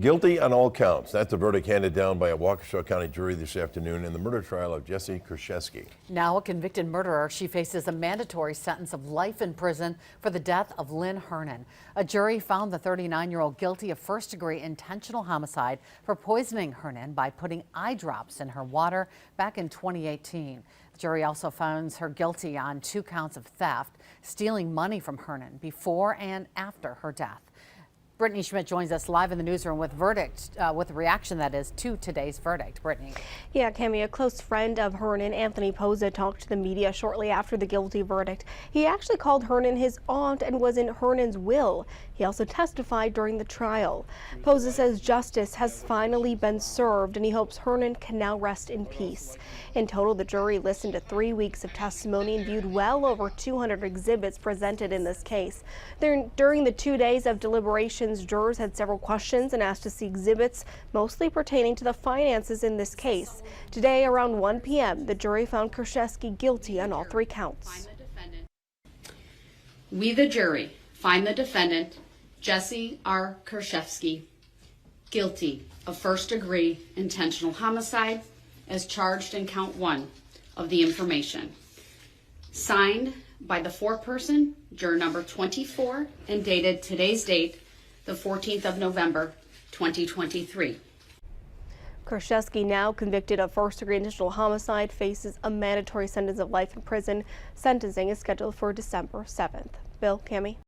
Guilty on all counts. That's the verdict handed down by a Waukesha County jury this afternoon in the murder trial of Jesse Kurczewski. Now a convicted murderer, she faces a mandatory sentence of life in prison for the death of Lynn Hernan. A jury found the 39-year-old guilty of first-degree intentional homicide for poisoning Hernan by putting eye drops in her water back in 2018. The jury also finds her guilty on 2 counts of theft, stealing money from Hernan before and after her death. Brittany Schmidt joins us live in the newsroom with with reaction, that is, to today's verdict. Brittany. Yeah, Cami, a close friend of Hernan, Anthony Poza, talked to the media shortly after the guilty verdict. He actually called Hernan his aunt and was in Hernan's will. He also testified during the trial. Poza says justice has finally been served and he hopes Hernan can now rest in peace. In total, the jury listened to 3 weeks of testimony and viewed well over 200 exhibits presented in this case. During the 2 days of deliberations, jurors had several questions and asked to see exhibits mostly pertaining to the finances in this case. Today, around 1 p.m., the jury found Kurczewski guilty on all 3 counts. We, the jury, find the defendant, Jesse R. Kurczewski, guilty of first-degree intentional homicide as charged in count 1 of the information. Signed by the foreperson, juror number 24, and dated today's date, the 14th of November, 2023. Kurczewski, now convicted of first-degree intentional homicide, faces a mandatory sentence of life in prison. Sentencing is scheduled for December 7th. Bill, Cami.